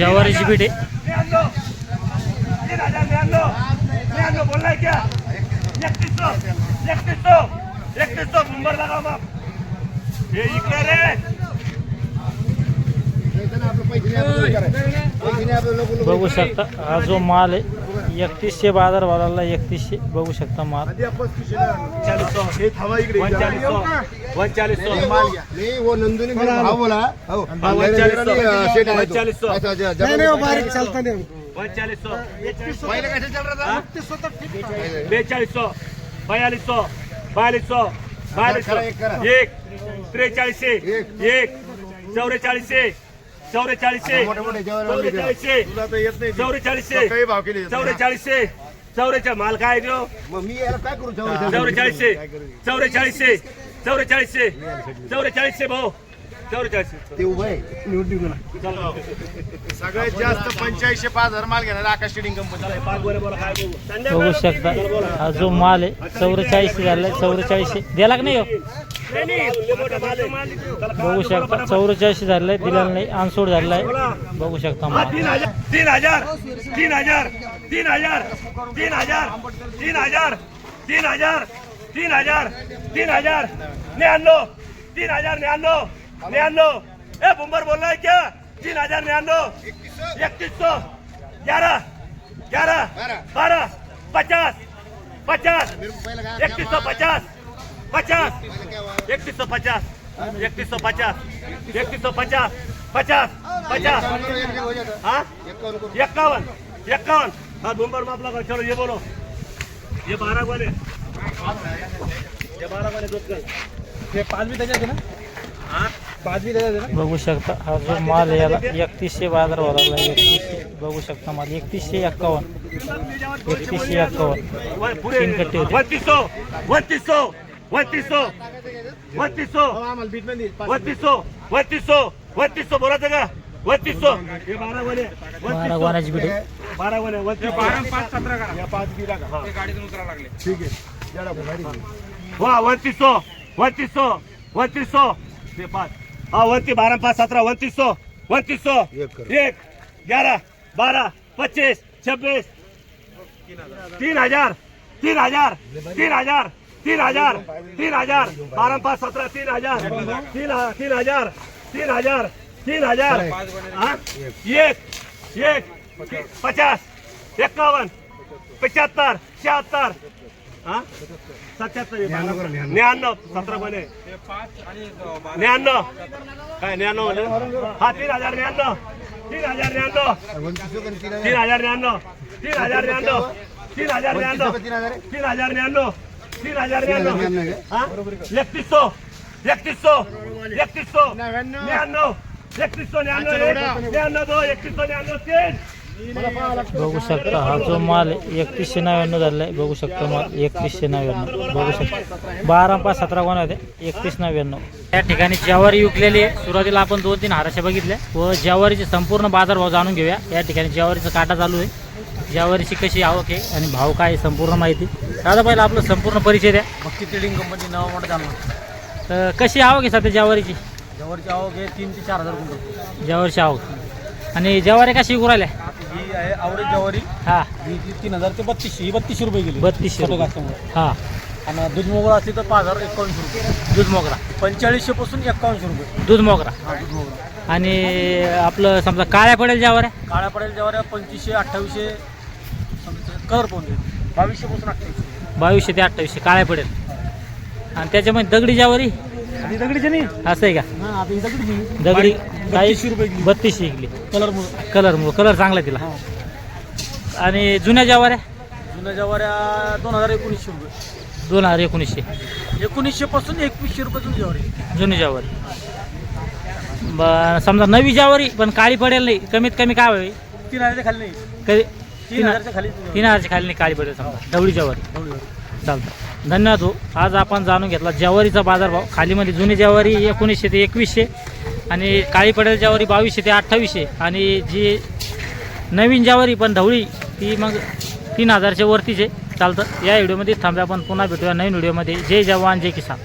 ज्वारीची बीट आहे. बोललाय क्या 3100 मुंबर लगा मग हे इकडे रे. बघू शकता हा जो माल आहे 3100 बाजार भावाला 3100 बघू शकता माल. 4100 वो नंदुनी भाव बोला हो 4200 पहले कैसे चल रहा था 4200 4200 एक 43 एक 44 माल काय देऊ मग मी याला काय करू 44 भाऊ 44 ते उभं आहे निवडणुकीला सगळ्यात जास्त 85,000 माल घेणार आकाश ट्रेडिंग कंपनी. बघू शकता हा जो माल आहे 44 झालाय 44 द्याला का नाही हो? बघू शकता 44 झालाय दिलेला नाही अनसोड झालाय. बघू शकता माल 3000 ए बुंबर बोल रहा है क्या 3099 3100 11 12 50 3150 50 3150 हाँ 51 हाँ बुंबर माप लगा. चलो ये बोलो ये 12 वाले दूध का हे 5 बी त्याच्यात ना हाँ 5 बी त्याच्यात ना. बघू शकता हा जो माल आहे याला 3100 बाजार भावाला 3100 बघू शकता माल 3151 तीन कट्टे होते. 3200 बोला था का 3200 ये 12 वाले 12 गोण्याची बीट आहे. 12 वाले 5 17 करा या 5 बी टाका ते गाडीतून उतरायला लागले. ठीक आहे जरा भारी वा 3200 ते 5 हाँ 12 5 17 3200 1 11 12 25 26 3000 12 5 17 3000 हाँ 1 50 51 75 76 हाँ 77 99 17 बने 99 काय 99 हाँ 3099 हाँ 3199 बघू शकता हा जो माल आहे 3199 झालाय. बघू शकता माल 3199 बघू शकता 12 5 17 गोण्या होते 3199. या ठिकाणी ज्वारी विकलेली आहे. सुरुवातीला आपण 2-3 हाराशा बघितल्या व ज्वारीचे संपूर्ण बाजारभाव जाणून घेऊया. या ठिकाणी ज्वारीचा काटा चालू आहे. ज्वारीची कशी आवक आहे आणि भाव काय आहे संपूर्ण माहिती. दादा पहिला आपलं संपूर्ण परिचय द्या. भक्ती ट्रेडिंग कंपनी नाव मोठं जाणलं. तर कशी आवक आहे सध्या ज्वारीची? जवळची आवक आहे 3 ते 4000 रुपये. ज्वारीची आवक आणि ज्वारी कशी विकू राहिल्या? ही आहे आवरेज ज्वारी. हा ही 3000 ते 3200 ही 3200 रुपये गेली. 3200 छोटं रुपये. घासामुळे. हा आणि दूध मोगरा असली तर 5100 रुपये. दूध मोगरा 4500 पासून 5100 रुपये. दूध मोगरा हा दूध मोगरा. आणि आपलं समजा काळ्या पडेल ज्वाऱ्या काळ्या पडेल ज्वारी 2500 2800 कलर पाहून 2200 पासून 2800. 2200 ते 2800 काळ्या पडेल. आणि त्याच्यामध्ये दगडी ज्वारी आणि दगडीचे नाही. असं आहे का? हा आता ही दगडी दगडी 3200 रुपये गेली. 3200 विकली. कलर कलर चांगला तिला. हा. आणि जुन्या ज्वाऱ्या जुन्या ज्वाऱ्या 2100 रुपये. 2019 1900 पासून 2100 रुपये जुनी ज्वारी. जुनी ज्वारी. समजा नवी ज्वारी पण काळी पडेल नाही कमीत कमी काय होईल? 3000च्या खाली नाही. कधी 3000च्या खाली 3000च्या खाली नाही काळी पडेल समजा ढवळी ज्वारी. चालतं धन्यवाद हो. आज आपण जाणून घेतला ज्वारीचा बाजारभाव. खालीमध्ये जुनी ज्वारी 1900 ते 2100 आणि काळी पडेल ज्वारी 2200 ते 2800 आणि जी नवीन ज्वारी पण ढवळी ती मग 3000च्या वरतीच आहे. चालतं या व्हिडिओमध्ये थांबूया. आपण पुन्हा भेटूया नवीन व्हिडिओमध्ये. जय जवान जय किसान.